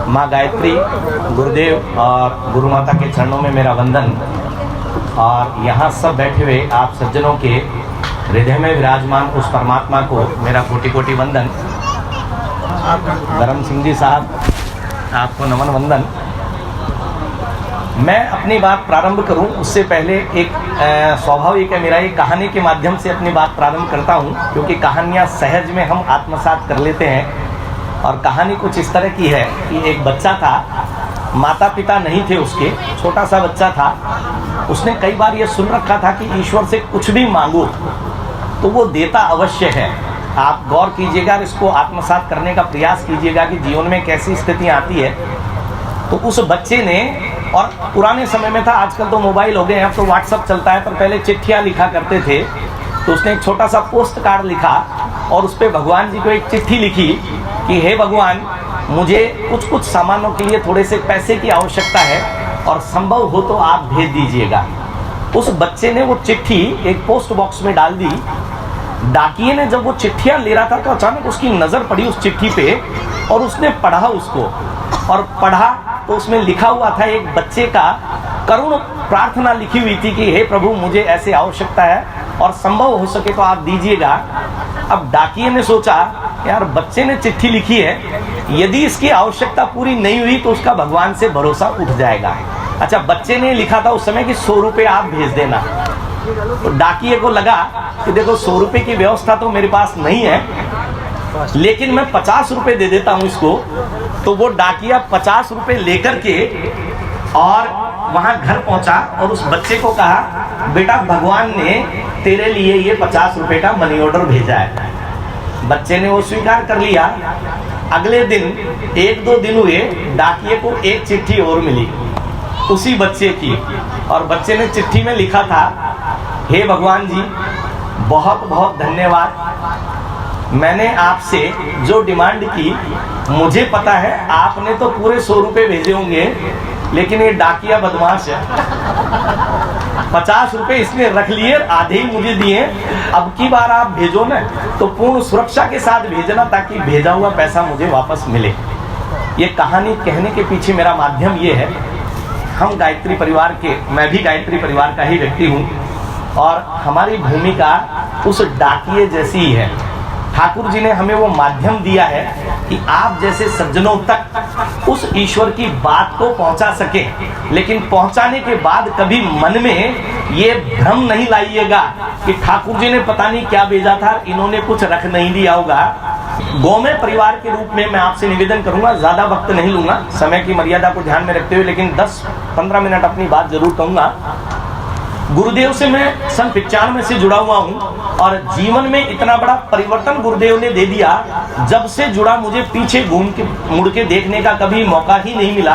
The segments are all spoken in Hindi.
माँ गायत्री, गुरुदेव और गुरु माता के चरणों में मेरा वंदन। और यहाँ सब बैठे हुए आप सज्जनों के हृदय में विराजमान उस परमात्मा को मेरा कोटि कोटि वंदन। धर्म सिंह जी साहब, आपको नमन वंदन। मैं अपनी बात प्रारंभ करूं उससे पहले एक स्वाभाविक है मेरा, ये कहानी के माध्यम से अपनी बात प्रारंभ करता हूं, क्योंकि कहानियां सहज में हम आत्मसात कर लेते हैं। और कहानी कुछ इस तरह की है कि एक बच्चा था, माता पिता नहीं थे उसके, छोटा सा बच्चा था। उसने कई बार ये सुन रखा था कि ईश्वर से कुछ भी मांगो तो वो देता अवश्य है। आप गौर कीजिएगा, इसको आत्मसात करने का प्रयास कीजिएगा कि जीवन में कैसी स्थितियाँ आती है। तो उस बच्चे ने, और पुराने समय में था, आजकल तो मोबाइल हो गए, अब तो व्हाट्सअप चलता है, पर पहले चिट्ठियाँ लिखा करते थे। तो उसने एक छोटा सा पोस्ट कार्ड लिखा और उस पर भगवान जी को एक चिट्ठी लिखी कि हे भगवान, मुझे कुछ कुछ सामानों के लिए थोड़े से पैसे की आवश्यकता है और संभव हो तो आप भेज दीजिएगा। उस बच्चे ने वो चिट्ठी एक पोस्ट बॉक्स में डाल दी। डाकिये ने जब वो चिट्ठियाँ ले रहा था तो अचानक उसकी नज़र पड़ी उस चिट्ठी पे और उसने पढ़ा उसको, और पढ़ा तो उसमें लिखा हुआ था एक बच्चे का करुण प्रार्थना लिखी हुई थी कि हे प्रभु, मुझे ऐसे आवश्यकता है और संभव हो सके तो आप दीजिएगा। अब डाकिये ने सोचा, यार बच्चे ने चिट्ठी लिखी है, यदि इसकी आवश्यकता पूरी नहीं हुई तो उसका भगवान से भरोसा उठ जाएगा। अच्छा, बच्चे ने लिखा था उस समय कि 100 रुपये आप भेज देना। तो डाकिये को लगा कि देखो 100 रुपये की व्यवस्था तो मेरे पास नहीं है, लेकिन मैं 50 रुपये दे देता हूँ इसको। तो वो डाकिया 50 रुपये लेकर के और वहाँ घर पहुँचा और उस बच्चे को कहा, बेटा भगवान ने तेरे लिए ये 50 रुपये का मनी ऑर्डर भेजा है। बच्चे ने वो स्वीकार कर लिया। अगले दिन 1-2 दिन हुए, डाकिये को एक चिट्ठी और मिली उसी बच्चे की, और बच्चे ने चिट्ठी में लिखा था, हे भगवान जी, बहुत बहुत धन्यवाद। मैंने आपसे जो डिमांड की, मुझे पता है आपने तो पूरे 100 रुपये भेजे होंगे, लेकिन ये डाकिया बदमाश है, 50 रुपये इसने रख लिए, आधे ही मुझे दिए। अब की बार आप भेजो ना तो पूर्ण सुरक्षा के साथ भेजना, ताकि भेजा हुआ पैसा मुझे वापस मिले। ये कहानी कहने के पीछे मेरा माध्यम ये है, हम गायत्री परिवार के, मैं भी गायत्री परिवार का ही व्यक्ति हूँ, और हमारी भूमिका उस डाकिये जैसी ही है। ठाकुर जी ने हमें वो माध्यम दिया है कि आप जैसे सज्जनों तक उस ईश्वर की बात को पहुंचा सके, लेकिन पहुंचाने के बाद कभी मन में ये भ्रम नहीं लाइएगा कि ठाकुर जी ने पता नहीं क्या भेजा था, इन्होंने कुछ रख नहीं दिया होगा। गौमय परिवार के रूप में मैं आपसे निवेदन करूंगा, ज्यादा वक्त नहीं लूंगा, समय की मर्यादा को ध्यान में रखते हुए, लेकिन 10-15 मिनट अपनी बात जरूर कहूंगा। गुरुदेव से मैं सन 95 से जुड़ा हुआ हूँ, और जीवन में इतना बड़ा परिवर्तन गुरुदेव ने दे दिया। जब से जुड़ा मुझे पीछे मुड़ के देखने का कभी मौका ही नहीं मिला,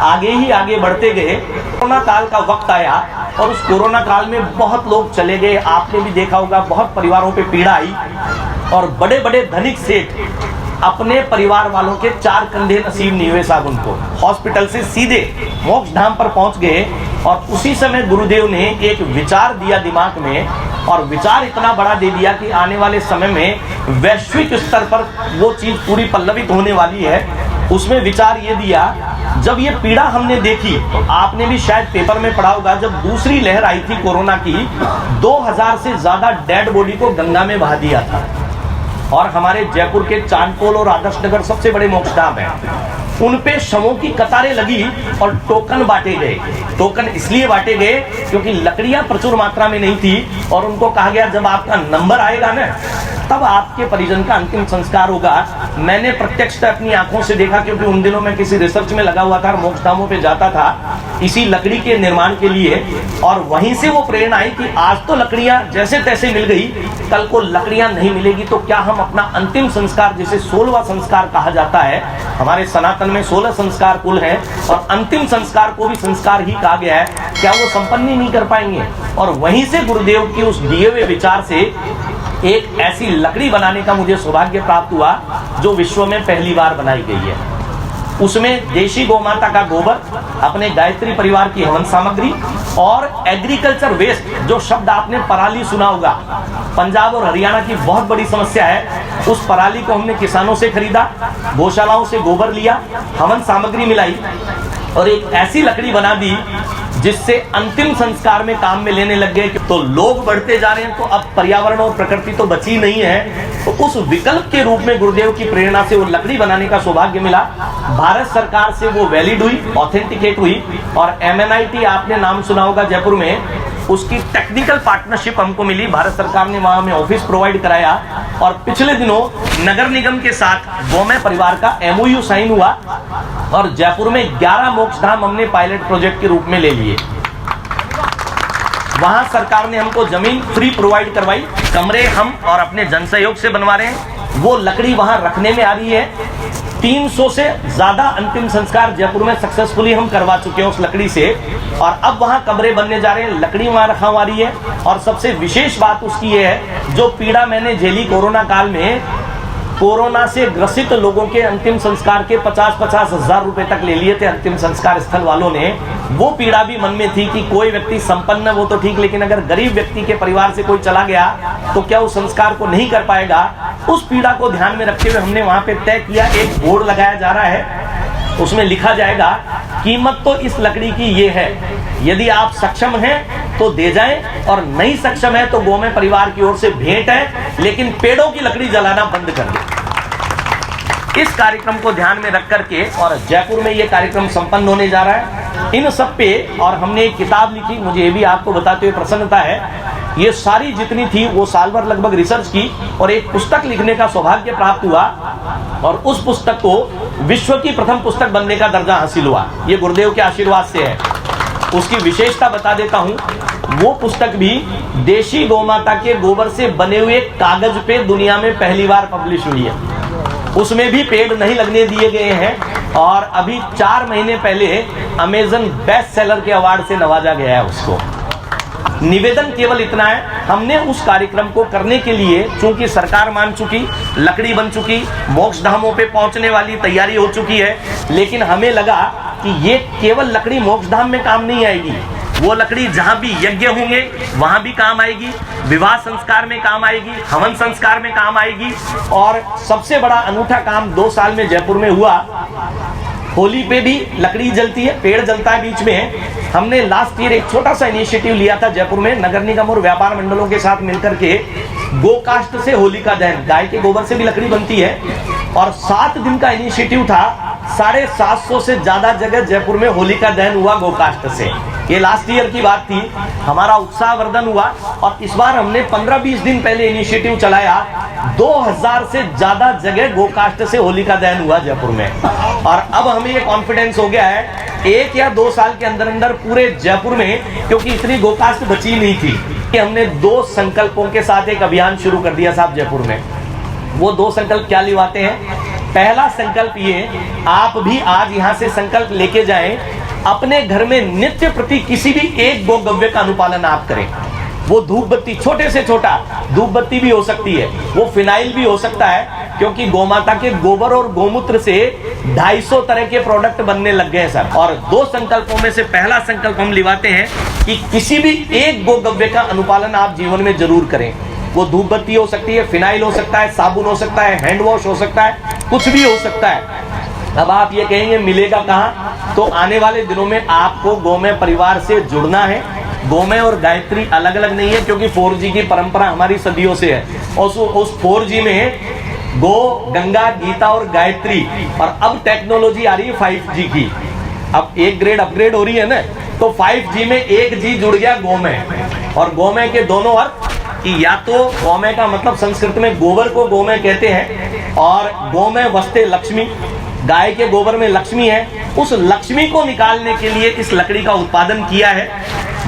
आगे ही आगे बढ़ते गए। कोरोना काल का वक्त आया और उस कोरोना काल में बहुत लोग चले गए, आपने भी देखा होगा, बहुत परिवारों पे पीड़ा आई, और बड़े बड़े धनिक सेठ अपने परिवार वालों के 4 कंधे नसीब नहीं हुए साहब, उनको हॉस्पिटल से सीधे मोक्ष धाम पर पहुंच गए। और उसी समय गुरुदेव ने एक विचार दिया दिमाग में, और विचार इतना बड़ा दे दिया कि आने वाले समय में वैश्विक स्तर पर वो चीज पूरी पल्लवित होने वाली है। उसमें विचार ये दिया, जब ये पीड़ा हमने देखी, आपने भी शायद पेपर में पढ़ा होगा, जब दूसरी लहर आई थी कोरोना की, 2000 से ज्यादा डेड बॉडी को गंगा में बहा दिया था। और हमारे जयपुर के चांदपोल और आदर्श नगर सबसे बड़े मोक्षधाम है, उन पे शवों की कतारें लगी और टोकन बांटे गए। टोकन इसलिए बांटे गए क्योंकि लकड़ियां प्रचुर मात्रा में नहीं थी, और उनको कहा गया जब आपका नंबर आएगा ना, तब आपके परिजन का अंतिम संस्कार होगा। मैंने प्रत्यक्ष अपनी आंखों से देखा, क्योंकि उन दिनों में किसी रिसर्च में लगा हुआ था, मोक्षधामों पे जाता था इसी लकड़ी के निर्माण के लिए, और वहीं से वो प्रेरणा आई कि आज तो लकड़ियां जैसे तैसे मिल गई, कल को लकड़ियां नहीं मिलेगी तो क्या हम अपना अंतिम संस्कार, जिसे 16वां संस्कार कहा जाता है, हमारे सनातन में 16 संस्कार कुल है, और अंतिम संस्कार को भी संस्कार ही कहा गया है, क्या वो संपन्न नहीं कर पाएंगे? और वहीं से गुरुदेव की उस दिए हुए विचार से एक ऐसी लकड़ी बनाने का मुझे सौभाग्य प्राप्त हुआ जो विश्व में पहली बार बनाई गई है। उसमें देशी गौमाता का गोबर, अपने गायत्री परिवार की हवन सामग्री और एग्रीकल्चर वेस्ट, जो शब्द आपने पराली सुना होगा, पंजाब और हरियाणा की बहुत बड़ी समस्या है। उस पराली को हमने किसानों से खरीदा, गौशालाओं से गोबर लिया, हवन सामग्री मिलाई और एक ऐसी लकड़ी बना दी जिससे अंतिम संस्कार में काम में लेने लग गए। तो लोग बढ़ते जा रहे हैं तो अब पर्यावरण और प्रकृति तो बची नहीं है। तो उस विकल्प के रूप में गुरुदेव की प्रेरणा से वो लकड़ी बनाने का सौभाग्य मिला। भारत सरकार से वो वैलिड हुई, ऑथेंटिकेट हुई और MNIT आपने नाम सुना होगा जयपुर में, उसकी टेक्निकल पार्टनरशिप हमको मिली। भारत सरकार ने वहां हमें ऑफिस प्रोवाइड कराया और पिछले दिनों नगर निगम के साथ गौमय परिवार का MOU साइन हुआ और जयपुर में 11 मोक्ष धाम हमने पायलट प्रोजेक्ट के रूप में ले लिए। वहां सरकार ने हमको जमीन फ्री प्रोवाइड करवाई, कमरे हम और अपने जन सहयोग से बनवा रहे हैं। वो लकड़ी वहां रखने में आ रही है। 300 से ज्यादा अंतिम संस्कार जयपुर में सक्सेसफुली हम करवा चुके हैं उस लकड़ी से और अब वहां कमरे बनने जा रहे हैं, लकड़ी वहां रखा हुआ रही है। और सबसे विशेष बात उसकी ये है, जो पीड़ा मैंने झेली कोरोना काल में, कोरोना से ग्रसित लोगों के अंतिम संस्कार के 50-50 हजार रुपए तक ले लिए थे अंतिम संस्कार स्थल वालों ने। वो पीड़ा भी मन में थी कि कोई व्यक्ति संपन्न वो तो ठीक, लेकिन अगर गरीब व्यक्ति के परिवार से कोई चला गया तो क्या उस संस्कार को नहीं कर पाएगा। उस पीड़ा को ध्यान में रखते हुए हमने वहां पे तय किया, एक बोर्ड लगाया जा रहा है, उसमें लिखा जाएगा कीमत तो इस लकड़ी की ये है, यदि आप सक्षम हैं तो दे जाएं और नहीं सक्षम है तो गौमय परिवार की ओर से भेंट है, लेकिन पेड़ों की लकड़ी जलाना बंद कर दे। इस कार्यक्रम को ध्यान में रख करके और जयपुर में ये कार्यक्रम संपन्न होने जा रहा है। इन सब पे और हमने एक किताब लिखी, मुझे ये भी आपको बताते हुए प्रसन्नता है, ये सारी जितनी थी वो साल भर लगभग रिसर्च की और एक पुस्तक लिखने का सौभाग्य प्राप्त हुआ और उस पुस्तक को विश्व की प्रथम पुस्तक बनने का दर्जा हासिल हुआ। ये गुरुदेव के आशीर्वाद से है। उसकी विशेषता बता देता हूं, वो पुस्तक भी देशी गौमाता के गोबर से बने हुए कागज पे दुनिया में पहली बार पब्लिश हुई है। उसमें भी पेड़ नहीं लगने दिए गए हैं और अभी 4 महीने पहले अमेजन बेस्ट सेलर के अवार्ड से नवाजा गया है उसको। निवेदन केवल इतना है, हमने उस कार्यक्रम को करने के लिए, चूंकि सरकार मान चुकी, लकड़ी बन चुकी, मोक्ष धामों पे पहुंचने वाली तैयारी हो चुकी है, लेकिन हमें लगा कि ये केवल लकड़ी मोक्ष धाम में काम नहीं आएगी, वो लकड़ी जहां भी यज्ञ होंगे वहां भी काम आएगी, विवाह संस्कार में काम आएगी, हवन संस्कार में काम आएगी। और सबसे बड़ा अनूठा काम 2 साल में जयपुर में हुआ, होली पे भी लकड़ी जलती है, पेड़ जलता है बीच में। हमने लास्ट ईयर एक छोटा सा इनिशिएटिव लिया था जयपुर में, नगर निगम और व्यापार मंडलों के साथ मिलकर के गोकाष्ठ से होलिका दहन, गाय के गोबर से भी लकड़ी बनती है और 7 दिन का इनिशिएटिव था। 750 से ज्यादा जगह जयपुर में होलिका दहन हुआ गोकाष्ठ से। ये लास्ट ईयर की बात थी, हमारा उत्साहवर्धन हुआ और इस बार हमने 15-20 दिन पहले इनिशिएटिव चलाया, 2000 से ज्यादा जगह गोकाष्ठ से होलिका दहन हुआ जयपुर में। और अब हमें ये कॉन्फिडेंस हो गया है 1 या 2 साल के अंदर अंदर पूरे जयपुर में, क्योंकि इतनी गोकाष्ठ बची नहीं थी, कि हमने 2 संकल्पों के साथ एक अभियान शुरू कर दिया साहब जयपुर में। वो 2 संकल्प क्या लिवाते हैं? पहला संकल्प ये, आप भी आज यहाँ से संकल्प लेके जाएं, अपने घर में नित्य प्रति किसी भी एक गोगव्य का अनुपालन आप करें। वो धूप बत्ती, छोटे से छोटा धूप बत्ती भी हो सकती है, वो फिनाइल भी हो सकता है, क्योंकि गौमाता के गोबर और गोमूत्र से 250 तरह के प्रोडक्ट बनने लग गए सर। और 2 संकल्पों में से पहला संकल्प हम लिवाते हैं कि किसी भी एक गोगव्य का अनुपालन आप जीवन में जरूर करें। वो धूप बत्ती हो सकती है, फिनाइल हो सकता है, साबुन हो सकता है, हैंड वॉश हो सकता है, कुछ भी हो सकता है। अब आप ये कहेंगे मिलेगा कहाँ? तो आने वाले दिनों में आपको गौमय परिवार से जुड़ना है। गौमय और गायत्री अलग अलग नहीं है, क्योंकि 4G की परंपरा हमारी सदियों से है। और उस 4G में गो, गंगा, गीता और गायत्री, और अब टेक्नोलॉजी आ रही है 5G की। अब एक ग्रेड अपग्रेड हो रही है ना, तो 5G में एक G जुड़ गया गौमय। और गौमय के दोनों अर्थ, कि या तो गौमय का मतलब संस्कृत में गोबर को गौमय कहते हैं, और गौमय वस्ते लक्ष्मी, गाय के गोबर में लक्ष्मी है। उस लक्ष्मी को निकालने के लिए इस लकड़ी का उत्पादन किया है।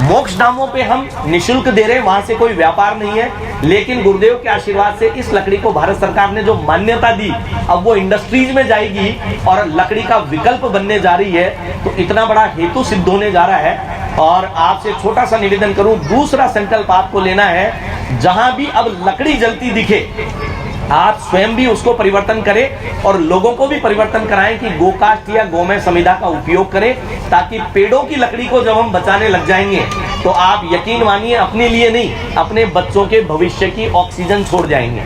मोक्ष धामों पे हम निशुल्क दे रहे हैं, वहां से कोई व्यापार नहीं है, लेकिन गुरुदेव के आशीर्वाद से इस लकड़ी को भारत सरकार ने जो मान्यता दी, अब वो इंडस्ट्रीज में जाएगी और लकड़ी का विकल्प बनने जा रही है। तो इतना बड़ा हेतु सिद्ध होने जा रहा है। और आपसे छोटा सा निवेदन करूं, दूसरा संकल्प आपको लेना है, जहां भी अब लकड़ी जलती दिखे आप स्वयं भी उसको परिवर्तन करें और लोगों को भी परिवर्तन कराएं कि गोकाष्ठ या गौमय समिधा का उपयोग करें, ताकि पेड़ों की लकड़ी को जब हम बचाने लग जाएंगे तो आप यकीन मानिए अपने लिए नहीं, अपने बच्चों के भविष्य की ऑक्सीजन छोड़ जाएंगे।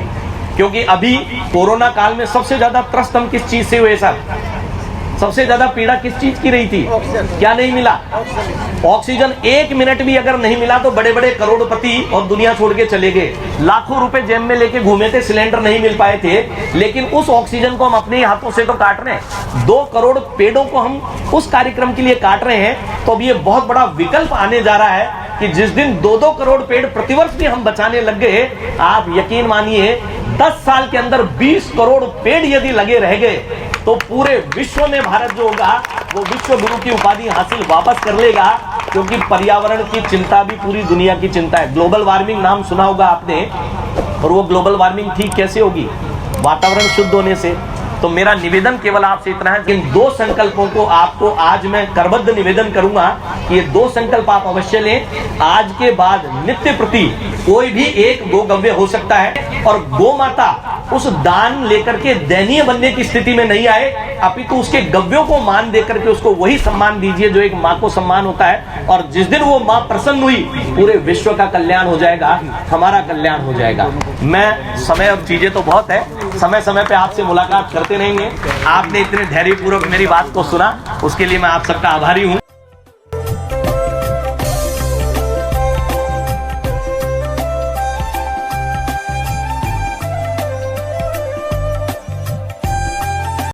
क्योंकि अभी कोरोना काल में सबसे ज्यादा त्रस्त हम किस चीज से हुए साहब? सबसे ज्यादा पीड़ा किस चीज की रही थी? क्या नहीं मिला? ऑक्सीजन। 1 मिनट भी अगर नहीं मिला तो बड़े बड़े करोड़पति और दुनिया छोड़ के चले गए, लाखों रुपए जेब में लेके घूमे थे, सिलेंडर नहीं मिल पाए थे, लेकिन उस ऑक्सीजन को हम अपने हाथों से तो काट रहे हैं। 2 करोड़ पेड़ों को हम उस कार्यक्रम के लिए काट रहे हैं। तो अब ये बहुत बड़ा विकल्प आने जा रहा है कि जिस दिन 2-2 करोड़ पेड़ प्रतिवर्ष भी हम बचाने लग गए, आप यकीन मानिए 10 साल के अंदर 20 करोड़ पेड़ यदि लगे रह गए तो पूरे विश्व में भारत जो होगा वो विश्व गुरु की उपाधि हासिल वापस कर लेगा, क्योंकि पर्यावरण की चिंता भी पूरी दुनिया की चिंता है। ग्लोबल वार्मिंग नाम सुना होगा आपने, और वो ग्लोबल वार्मिंग ठीक कैसे होगी? वातावरण शुद्ध होने से। तो मेरा निवेदन केवल आपसे इतना है कि इन 2 संकल्पों को आपको आज मैं करबद्ध निवेदन करूंगा कि ये 2 संकल्प आप अवश्य लें। आज के बाद नित्य प्रति कोई भी एक गोगव्य हो सकता है, और गो माता उस दान लेकर के दयनीय बनने की स्थिति में नहीं आए, अपितु उसके गव्यों को मान देकर के उसको वही सम्मान दीजिए जो एक माँ को सम्मान होता है। और जिस दिन वो माँ प्रसन्न हुई, पूरे विश्व का कल्याण हो जाएगा, हमारा कल्याण हो जाएगा। मैं समय और चीजें तो बहुत है, समय समय पे आपसे मुलाकात करते रहेंगे। आपने इतने धैर्यपूर्वक मेरी बात को सुना, उसके लिए मैं आप सबका आभारी हूँ।